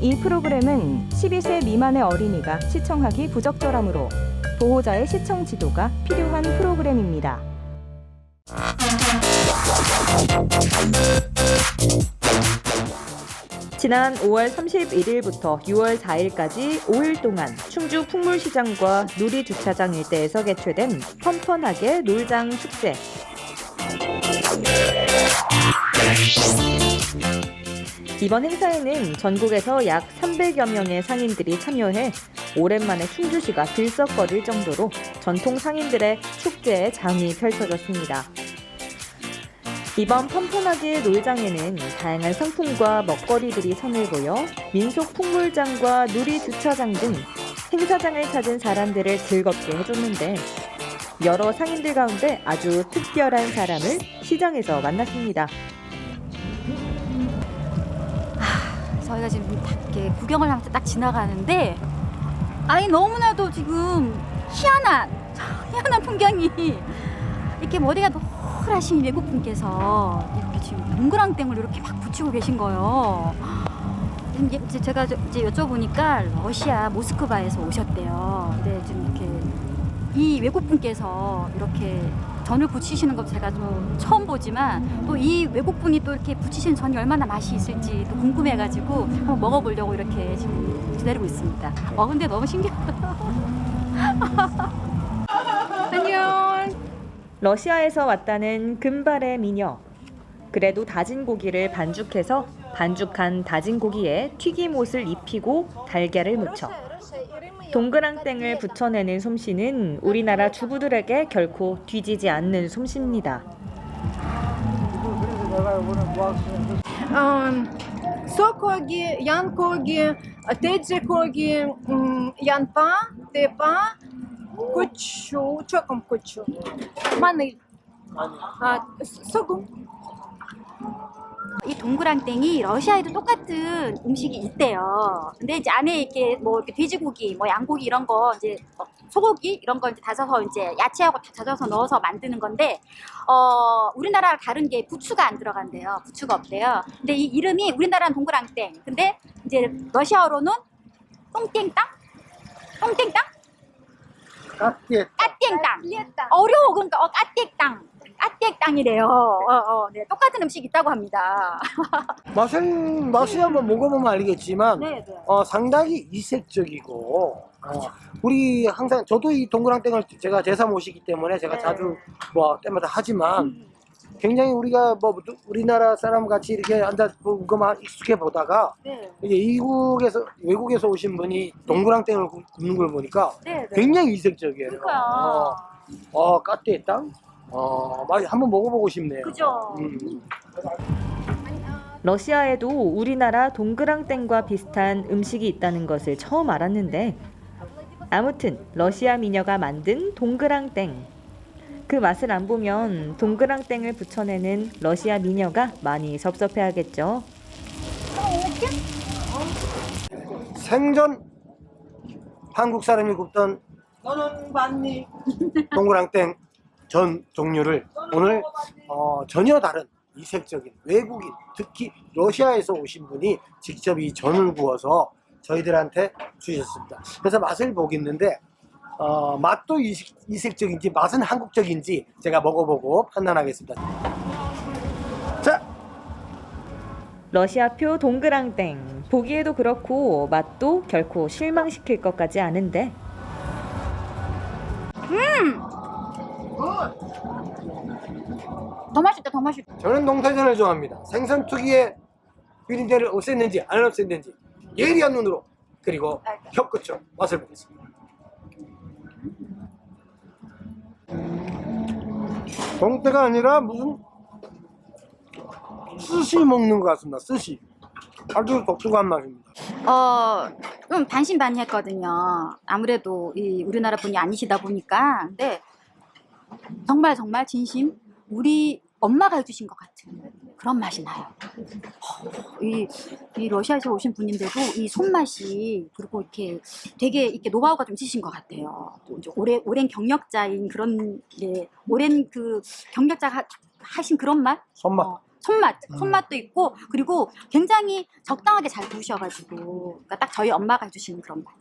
이 프로그램은 12세 미만의 어린이가 시청하기 부적절하므로 보호자의 시청 지도가 필요한 프로그램입니다. 지난 5월 31일부터 6월 4일까지 5일 동안 충주 풍물시장과 누리주차장 일대에서 개최된 펀펀하게 놀장 축제. 이번 행사에는 전국에서 약 300여 명의 상인들이 참여해 오랜만에 충주시가 들썩거릴 정도로 전통 상인들의 축제의 장이 펼쳐졌습니다. 이번 펀펀하게 놀장에는 다양한 상품과 먹거리들이 선을 보여 민속 풍물장과 누리주차장 등 행사장을 찾은 사람들을 즐겁게 해줬는데 여러 상인들 가운데 아주 특별한 사람을 시장에서 만났습니다. 저희가 지금 딱 이렇게 구경을 하면서 딱 지나가는데 아니 너무나도 지금 희한한 풍경이 이렇게 머리가 노랗신 외국분께서 이렇게 지금 동그랑땡을 이렇게 막 붙이고 계신 거예요. 이제 제가 이제 여쭤보니까 러시아 모스크바에서 오셨대요. 근데 지금 이렇게 이 외국분께서 이렇게 전을 붙이시는 거 제가 좀 처음 보지만 또 이 외국분이 또 이렇게 붙이시는 전이 얼마나 맛이 있을지 또 궁금해가지고 한번 먹어보려고 이렇게 지금 기다리고 있습니다. 근데 너무 신기하다. 안녕. 러시아에서 왔다는 금발의 미녀. 그래도 다진 고기를 반죽해서 반죽한 다진 고기에 튀김옷을 입히고 달걀을 묻혀 동그랑땡을 붙여내는 솜씨는 우리나라 주부들에게 결코 뒤지지 않는 솜씨입니다. 소고기, 양고기, 돼지고기, 양파, 대파, 고추, 조금 고추, 마늘, 소금. 이 동그랑땡이 러시아에도 똑같은 음식이 있대요. 근데 이제 안에 이렇게 뭐 이렇게 돼지고기, 뭐 양고기 이런 거 이제 소고기 이런 거 이제 다져서 이제 야채하고 다 다져서 넣어서 만드는 건데 우리나라랑 다른 게 부추가 안 들어간대요. 부추가 없대요. 근데 이 이름이 우리나라는 동그랑땡. 근데 이제 러시아어로는 똥땡땅? 똥땡땅? 까땡땅. 어려워. 그러니까 까땡땅. 까땡땅이래요. 네, 똑같은 음식 있다고 합니다. 맛이 한번 먹어보면 알겠지만 네. 상당히 이색적이고 우리 항상 저도 이 동그랑땡을 제가 제3옷이기 때문에 제가 자주 뭐 때마다 하지만 굉장히 우리가 뭐 우리나라 사람 같이 이렇게 앉아 그거만 익숙해 보다가 이제 외국에서 오신 분이 동그랑땡을 굽는 걸 보니까 굉장히 이색적이에요. 그러니까요. 까띠땅? 맛이 한번 먹어보고 싶네요. 그죠? 러시아에도 우리나라 동그랑땡과 비슷한 음식이 있다는 것을 처음 알았는데 아무튼 러시아 미녀가 만든 동그랑땡. 그 맛을 안 보면 동그랑땡을 붙여내는 러시아 미녀가 많이 섭섭해하겠죠. 생전 한국 사람이 굽던 동그랑땡 전 종류를 오늘 전혀 다른 이색적인 외국인, 특히 러시아에서 오신 분이 직접 이 전을 구워서 저희들한테 주셨습니다. 그래서 맛을 보겠는데 맛도 이색적인지 맛은 한국적인지 제가 먹어보고 판단하겠습니다. 자, 러시아표 동그랑땡. 보기에도 그렇고 맛도 결코 실망시킬 것 같지 않은데 더 맛있다. 저는 농사전을 좋아합니다. 생선 특유의 비린내를 없앴는지 안 없앴는지 예리한 눈으로 그리고 혀끝으로 맛을 보겠습니다. 동태가 아니라 무슨 스시 먹는 것 같습니다. 스시. 아주 독특한 맛입니다. 좀 반신반의했거든요. 아무래도 이 우리나라 분이 아니시다 보니까. 근데 정말 진심 우리 엄마가 해주신 것 같은 그런 맛이 나요. 이 러시아에서 오신 분인데도 이 손맛이 그리고 이렇게 되게 이렇게 노하우가 좀 있으신 것 같아요. 또 이제 오랜 경력자인 그런 오랜 그 경력자가 하신 그런 맛? 손맛. 손맛도 있고, 그리고 굉장히 적당하게 잘 구우셔가지고, 그러니까 딱 저희 엄마가 해주시는 그런 맛.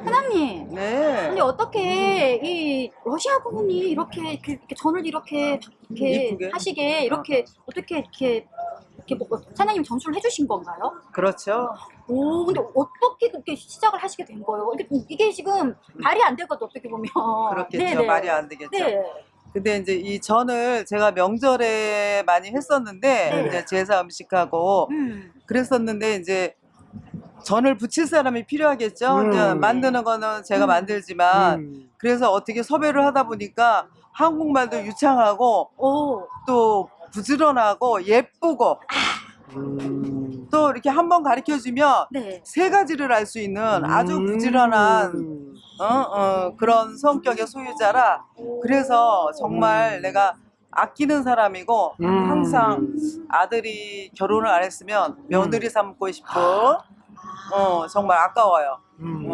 사장님, 네. 근데 어떻게 이 러시아 분이 이렇게 전을 이렇게 이쁘게? 하시게 이렇게 어떻게 이렇게 뭐 사장님 전수를 해주신 건가요? 그렇죠. 오, 근데 어떻게 그렇게 시작을 하시게 된 거예요? 이게 지금 말이 안 되거든, 어떻게 보면. 그렇겠죠. 네네. 말이 안 되겠죠. 네. 근데 이제 이 전을 제가 명절에 많이 했었는데, 네. 이제 제사 음식하고 그랬었는데, 이제 전을 부칠 사람이 필요하겠죠. 이제 만드는 거는 제가 만들지만, 그래서 어떻게 섭외를 하다 보니까 한국말도 유창하고, 오, 또 부지런하고 예쁘고, 또 이렇게 한번 가르쳐 주면 네. 세 가지를 알 수 있는 아주 부지런한 그런 성격의 소유자라, 그래서 정말 내가 아끼는 사람이고, 항상 아들이 결혼을 안 했으면 며느리 삼고 싶은, 정말 아까워요.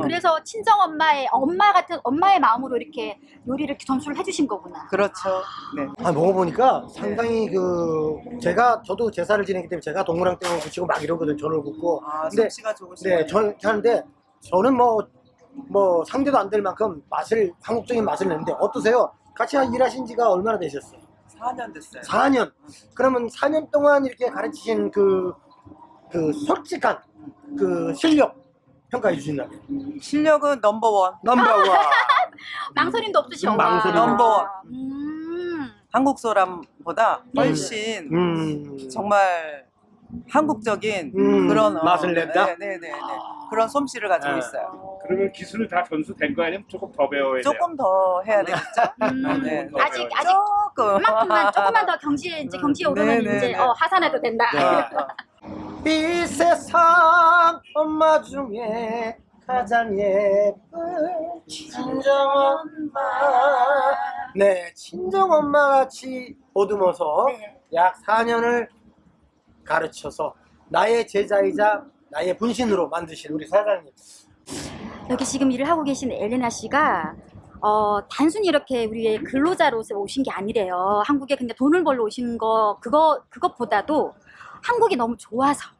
그래서 친정 엄마 같은 엄마의 마음으로 이렇게 요리를 이렇게 전수를 해주신 거구나. 그렇죠. 네. 먹어보니까 상당히 저도 제사를 지내기 때문에 제가 동그랑땡을 붙이고 막 이러거든, 전을 굽고. 아, 근데 솜씨가 좋으시네요. 네, 하는데 저는 뭐 상대도 안 될 만큼 한국적인 맛을 내는데 어떠세요? 같이 일하신 지가 얼마나 되셨어요? 4년 됐어요. 4년. 그러면 4년 동안 이렇게 가르치신 그 솔직한 그 실력 평가해 주신다면? 실력은 넘버원. 넘버원. 망설임도 없으시 엄마. 망설임. 넘버원. 한국 사람보다 네. 훨씬 정말 한국적인 그런 맛을 낸다? 네네네. 그런 솜씨를 가지고 있어요. 그러면 기술을 다 전수된 거 아니면 조금 더 배워야 돼요? 조금 더 해야 되겠죠? 네. 아직 조금. 조금만 더 경지에 오르면 네네네. 이제 하산해도 된다. 이 세상 엄마 중에 가장 예쁜 친정엄마. 네, 친정엄마 같이 보듬어서 약 4년을 가르쳐서 나의 제자이자 나의 분신으로 만드신 우리 사장님. 여기 지금 일을 하고 계신 엘레나 씨가 단순히 이렇게 우리의 근로자로서 오신 게 아니래요. 한국에 그냥 돈을 벌러 오신 그것보다도 한국이 너무 좋아서,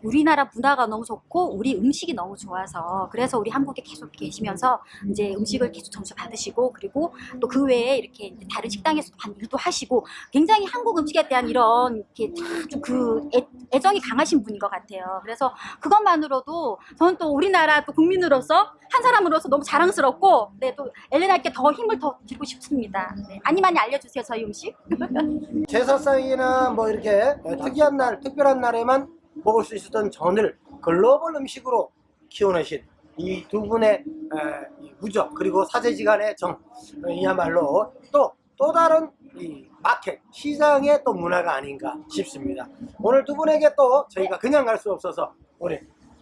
우리나라 문화가 너무 좋고 우리 음식이 너무 좋아서, 그래서 우리 한국에 계속 계시면서 이제 음식을 계속 전수 받으시고, 그리고 또 그 외에 이렇게 이제 다른 식당에서 일도 하시고, 굉장히 한국 음식에 대한 이런 이렇게 좀 애정이 강하신 분인 것 같아요. 그래서 그것만으로도 저는 또 우리나라 또 국민으로서 한 사람으로서 너무 자랑스럽고, 네, 또 엘레나께 더 힘을 더 드리고 싶습니다. 네, 많이 알려주세요, 저희 음식. 제사상이나 뭐 이렇게 특별한 날에만 먹을 수 있었던 전을 글로벌 음식으로 키워내신 이 두 분의 이 우정, 그리고 사제지간의 정, 이야말로 또 다른 이 마켓, 시장의 또 문화가 아닌가 싶습니다. 오늘 두 분에게 또 저희가 그냥 갈 수 없어서 우리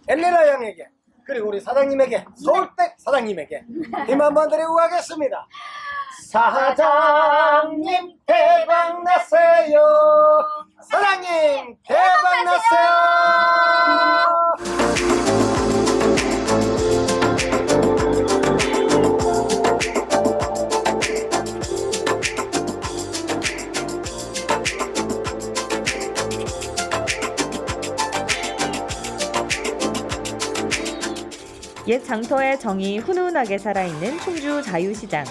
엘레나 양에게, 그리고 우리 사장님에게, 서울댁 사장님에게 힘 한번 드리고 가겠습니다. 사장님 대박 나세요. 사장님 대박 나세요. 옛 장터의 정이 훈훈하게 살아있는 충주 자유시장.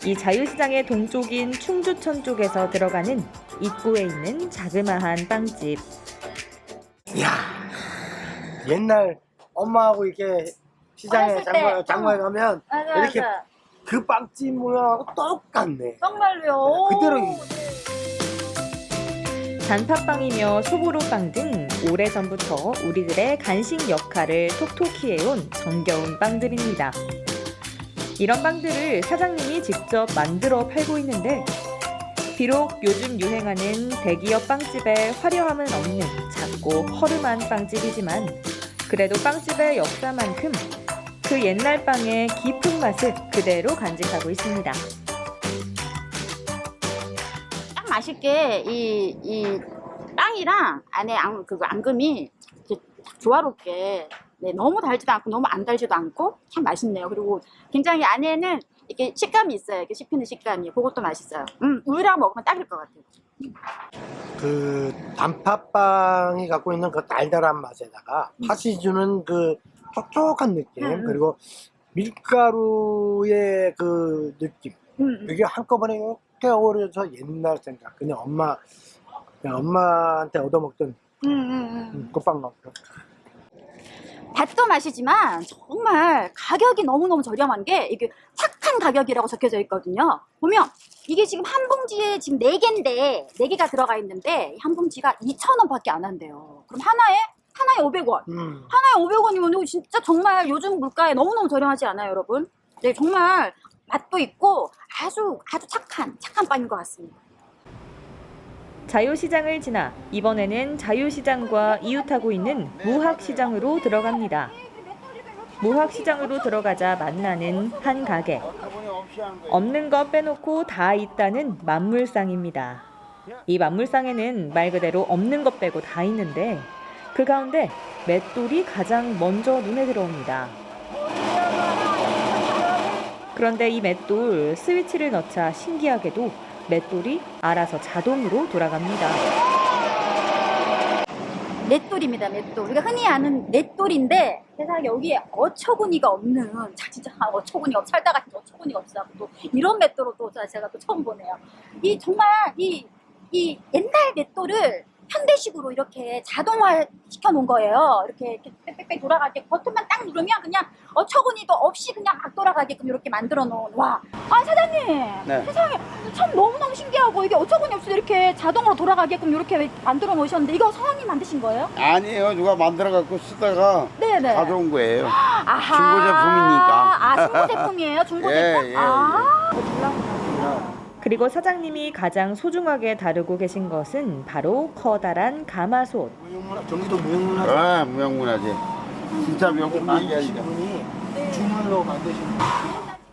이 자유시장의 동쪽인 충주천 쪽에서 들어가는 입구에 있는 자그마한 빵집. 이야, 옛날 엄마하고 이렇게 시장에 어렸을 때, 장마에 가면 이렇게 그 빵집 모양하고 똑같네. 정말로요. 그대로. 단팥빵이며 소보로빵 등 오래전부터 우리들의 간식 역할을 톡톡히 해온 정겨운 빵들입니다. 이런 빵들을 사장님이 직접 만들어 팔고 있는데, 비록 요즘 유행하는 대기업 빵집의 화려함은 없는 작고 허름한 빵집이지만, 그래도 빵집의 역사만큼 그 옛날 빵의 깊은 맛을 그대로 간직하고 있습니다. 딱 맛있게 이 빵이랑 안에 앙금이 이렇게 조화롭게, 네, 너무 달지도 않고 너무 안 달지도 않고 참 맛있네요. 그리고 굉장히 안에는 이렇게 식감이 있어요. 이렇게 씹히는 식감이. 그것도 맛있어요. 우유랑 먹으면 딱일 것 같아요. 그 단팥빵이 갖고 있는 그 달달한 맛에다가 팥이 주는 그 촉촉한 느낌, 그리고 밀가루의 그 느낌, 이게 한꺼번에 이렇게 어우러져서 옛날 생각, 그냥 엄마한테 얻어먹던 그 빵 같아요. 밭도 맛이지만 정말 가격이 너무너무 저렴한 게 이게 착한 가격이라고 적혀져 있거든요. 보면 이게 지금 한 봉지에 지금 4개인데 4개가 들어가 있는데 한 봉지가 2,000원 밖에 안 한대요. 그럼 하나에 500원. 하나에 500원이면 이거 진짜 정말 요즘 물가에 너무너무 저렴하지 않아요, 여러분? 네, 정말 맛도 있고 아주 착한 빵인 것 같습니다. 자유시장을 지나 이번에는 자유시장과 이웃하고 있는 무학시장으로 들어갑니다. 무학시장으로 들어가자 만나는 한 가게. 없는 거 빼놓고 다 있다는 만물상입니다. 이 만물상에는 말 그대로 없는 것 빼고 다 있는데 그 가운데 맷돌이 가장 먼저 눈에 들어옵니다. 그런데 이 맷돌 스위치를 넣자 신기하게도 맷돌이 알아서 자동으로 돌아갑니다. 맷돌입니다, 맷돌. 우리가 흔히 아는 맷돌인데 세상에 여기에 어처구니가 없는, 진짜 어처구니가 살다가 어처구니가 없어. 또 이런 맷돌을 또 제가 또 처음 보네요. 이 정말 이 옛날 맷돌을 현대식으로 이렇게 자동화 시켜 놓은 거예요. 이렇게 빽빽빽 돌아가게 버튼만 딱 누르면 그냥 어처구니도 없이 그냥 막 돌아가게끔 이렇게 만들어 놓은. 와, 사장님, 네. 세상에 참 너무너무 신기하고 이게 어처구니 없이 이렇게 자동으로 돌아가게끔 이렇게 만들어 놓으셨는데 이거 사장님 만드신 거예요? 아니에요. 누가 만들어갖고 쓰다가 네네. 가져온 거예요. 아하. 중고 제품이니까. 중고 제품이에요? 중고 예, 제품? 예, 그리고 사장님이 가장 소중하게 다루고 계신 것은 바로 커다란 가마솥. 경기도 무형문화 무형문화재. 진짜 명품 얘기하니까. 분이 주물로 만드신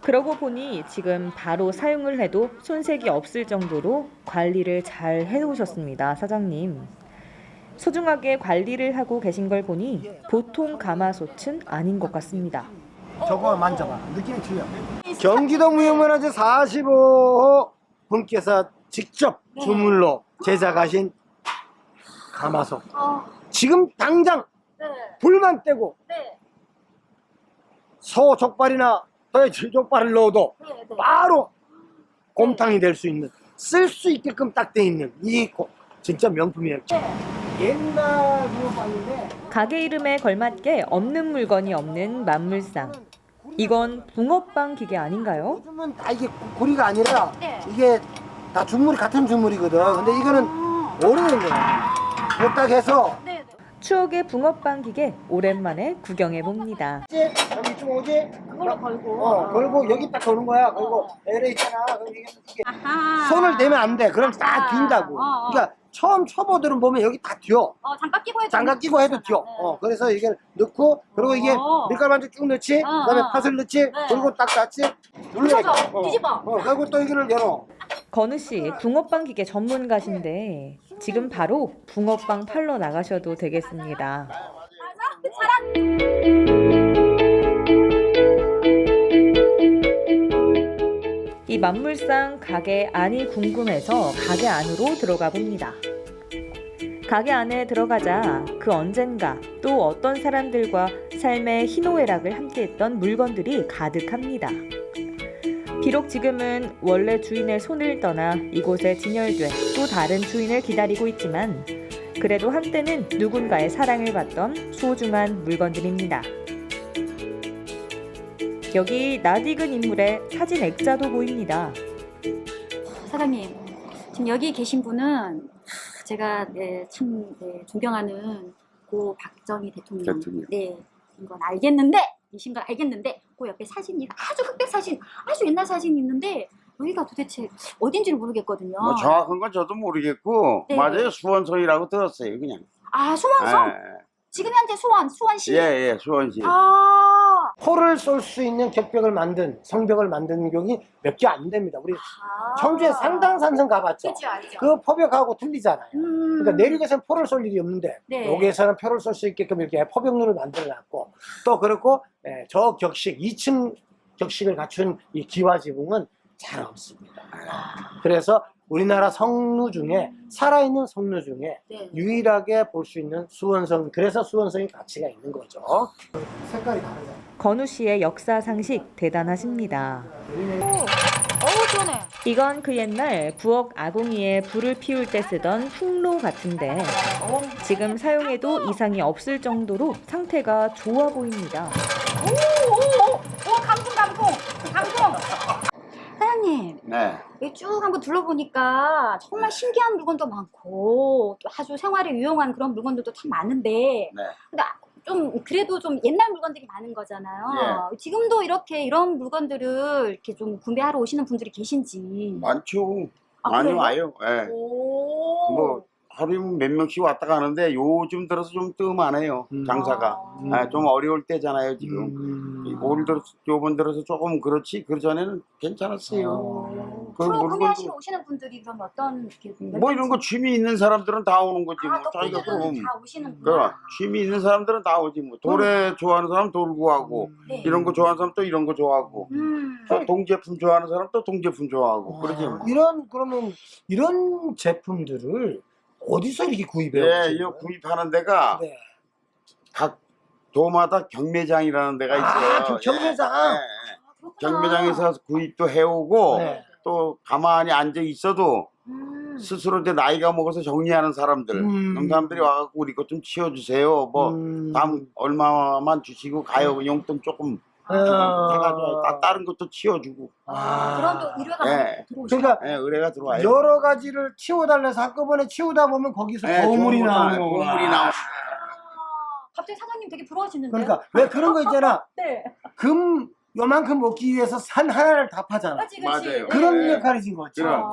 그러고 보니 지금 바로 사용을 해도 손색이 없을 정도로 관리를 잘 해놓으셨습니다, 사장님. 소중하게 관리를 하고 계신 걸 보니 보통 가마솥은 아닌 것 같습니다. 저거 만져봐. 느낌이 틀려. 경기도 무형문화재 45호 분께서 직접 주물로 제작하신 가마솥. 지금 당장 네. 불만 떼고 네. 소 족발이나 돼지 족발을 넣어도 네. 바로 곰탕이 될 수 있는, 쓸 수 있게끔 딱 돼 있는 진짜 명품이에요. 옛날 무형빵인데 가게 이름에 걸맞게 없는 물건이 없는 만물상. 이건 붕어빵 기계 아닌가요? 요즘은 다 이게 구리가 아니라 네. 이게 다 주물이 같은 주물이거든. 근데 이거는 오래된 거야. 딱 해서 네. 추억의 붕어빵 기계 오랜만에 구경해 봅니다. 여기 좀 오지? 그걸로 걸고. 걸고 여기 딱 거는 거야. 걸고 에레 있잖아. 그럼 이게 아하. 손을 대면 안 돼. 그럼 다 빈다고. 어. 그러니까 처음 초보들은 보면 여기 다 튀어. 장갑 끼고 해도 장갑 끼고 해도 튀어. 네. 그래서 이게 넣고, 그리고 이게 밀가루 반죽 쭉 넣지, 그다음에 팥을 넣지, 그리고 딱 닫지, 눌러. 뒤집어, 뒤집어. 그리고 또 이거를 열어. 건우 씨 붕어빵 기계 전문가신데 지금 바로 붕어빵 팔러 나가셔도 되겠습니다. 이 만물상 가게 안이 궁금해서 가게 안으로 들어가 봅니다. 가게 안에 들어가자 그 언젠가 또 어떤 사람들과 삶의 희노애락을 함께했던 물건들이 가득합니다. 비록 지금은 원래 주인의 손을 떠나 이곳에 진열돼 또 다른 주인을 기다리고 있지만 그래도 한때는 누군가의 사랑을 받던 소중한 물건들입니다. 여기 낯익은 인물의 사진 액자도 보입니다. 사장님, 지금 여기 계신 분은 제가 참 존경하는 고 박정희 대통령. 네, 이건 알겠는데, 이신 걸 알겠는데, 그 옆에 사진이 아주 흑백 사진, 아주 옛날 사진이 있는데 여기가 도대체 어딘지를 모르겠거든요. 뭐 정확한 건 저도 모르겠고 네. 맞아요. 수원성이라고 들었어요. 그냥. 수원성? 예, 지금 현재 수원시. 예, 수원시. 포를 쏠 수 있는 격벽을 만든, 성벽을 만든 경이 몇 개 안 됩니다. 우리 청주에 상당산성 가봤죠? 그렇죠, 알죠. 그 포벽하고 틀리잖아요. 그러니까 내륙에서는 포를 쏠 일이 없는데 네. 여기에서는 표를 쏠 수 있게끔 이렇게 포벽문을 만들어놨고, 또 그렇고 저 격식 2층 격식을 갖춘 이 기와 지붕은 잘 없습니다. 그래서 우리나라 성루 중에 살아있는 성루 중에 네. 유일하게 볼 수 있는 수원성, 그래서 수원성이 가치가 있는 거죠. 색깔이 다르잖아요. 건우 씨의 역사 상식 대단하십니다. 어우 시원해. 이건 그 옛날 부엌 아궁이에 불을 피울 때 쓰던 풍로 같은데 지금 사용해도 이상이 없을 정도로 상태가 좋아 보입니다. 오 감동. 사장님 네. 여기 쭉 한번 둘러보니까 정말 신기한 물건도 많고 또 아주 생활에 유용한 그런 물건들도 참 많은데 네. 근데 좀 그래도 좀 옛날 물건들이 많은 거잖아요. 지금도 이렇게 이런 물건들을 이렇게 좀 구매하러 오시는 분들이 계신지. 많죠. 아, 많이 그래요? 와요. 예. 오. 뭐 하루에 몇 명씩 왔다 가는데 요즘 들어서 좀 뜸하네요. 장사가. 좀 어려울 때잖아요 지금. 올 들어서 요번 들어서 조금 그렇지 그 전에는 괜찮았어요. 그 주로 물건도 구매하시러 오시는 분들이 그럼 어떤 이렇게 뭐 이런 거 취미 있는 사람들은 다 오는 거지. 뭐 또 자기가 그들은 그럼 다 오시는구나. 그럼 취미 있는 사람들은 다 오지 뭐. 돌에 좋아하는 사람 돌 구하고 네. 이런 거 좋아하는 사람 또 이런 거 좋아하고 또 동제품 좋아하는 사람 또 동제품 좋아하고 그러지 뭐. 그러면 이런 제품들을 어디서 이렇게 구입해요? 예, 이거 구입하는 데가 네. 각 도마다 경매장이라는 데가 있어요. 그 경매장? 예, 예. 경매장에서 구입도 해오고 네. 또 가만히 앉아 있어도 스스로 이제 나이가 먹어서 정리하는 사람들, 그런 사람들이 와갖고 우리 것 좀 치워주세요. 뭐 다음 얼마만 주시고 가요. 용돈 조금 해가지고 다른 것도 치워주고. 그런 또 의뢰가 예. 많이 들어오시죠. 그러니까 예, 의뢰가 들어와요. 여러 가지를 치워달래서 한꺼번에 치우다 보면 거기서 보물이 나오는 거야. 보물이 나오. 갑자기 사장님 되게 부러워지는데요? 그러니까 왜 그런 거 있잖아. 네. 금 요만큼 먹기 위해서 산 하나를 다 파잖아. 그렇지. 맞아요. 그런 네. 역할이 진 거죠. 그럼.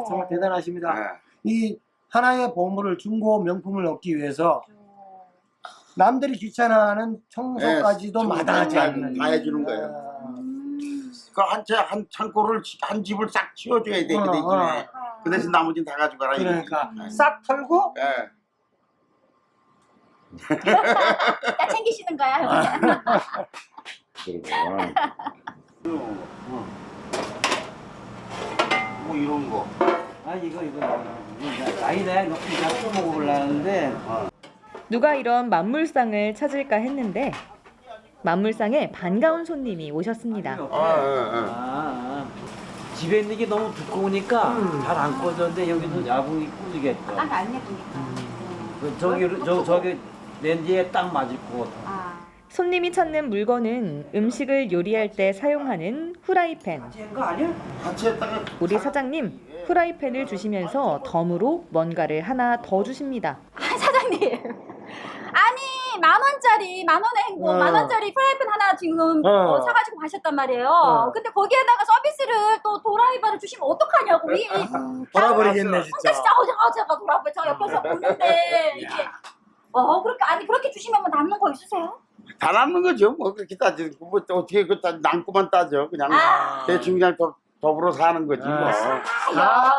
정말 대단하십니다. 예. 이 하나의 보물을 중고 명품을 얻기 위해서 남들이 귀찮아하는 청소까지도 네, 마다하지 않는 다 해주는 거예요. 그 한 창고를 한 집을 싹 치워줘야 돼. 그 대신에 그 대신 나머지는 다 가져가라. 그러니까 싹 털고 예. 다 챙기시는 거야. 그리고 뭐 이런 거. 아 이거 아니다 이거 써먹으려는데 누가 이런 만물상을 찾을까 했는데 만물상에 반가운 손님이 오셨습니다. 집에 있는 게 너무 두꺼우니까 잘 안 꺼졌는데 여기서 야붕이 꽂으겠다. 딱 안 예쁘니까. 저기 렌즈에 딱 맞을 것 같아. 손님이 찾는 물건은 음식을 요리할 때 사용하는 후라이팬. 거 아니야? 같이했다가 우리 사장님 후라이팬을 주시면서 덤으로 뭔가를 하나 더 주십니다. 사장님. 아니 10,000원짜리 10,000원의 행복 10,000원짜리 프라이팬 하나 지금 사가지고 가셨단 말이에요. 근데 거기에다가 서비스를 또 도라이바를 주시면 어떡하냐고. 돌아버리겠네 진짜. 진짜 제가 도라이바 저 옆에서 보는데 이게 그렇게 주시면 뭐 남는 거 있으세요? 다 남는 거죠. 뭐 그렇게 따지고 뭐 어떻게 그 남고만 따져. 그냥 대충 그냥 더불어 사는 거지 뭐.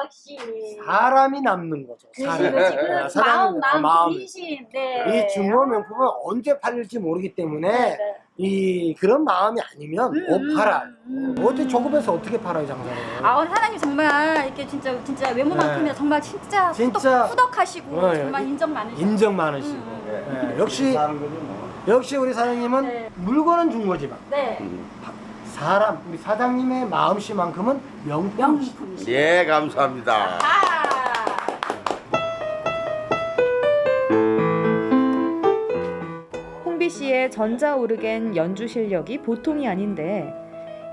역시 사람이 남는 거죠. 그렇지. 마음 인심. 네. 이 중고 명품은 언제 팔릴지 모르기 때문에 이 그런 마음이 아니면 못 팔아요. 어떻게 저급해서 어떻게 팔아요 장사를? 사장님 정말 이렇게 진짜 외모만큼이나 정말 진짜 후덕하시고 정말 인정 많으시고. 인정 많으시고. 역시 사는 거지 뭐. 역시 우리 사장님은 물건은 중고지만 사람 우리 사장님의 마음씨만큼은 명품. 예, 감사합니다. 홍비 씨의 전자오르간 연주 실력이 보통이 아닌데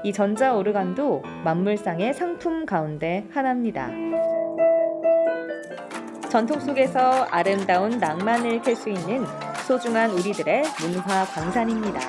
이 전자오르간도 만물상의 상품 가운데 하나입니다. 전통 속에서 아름다운 낭만을 캘 수 있는 소중한 우리들의 문화 광산입니다.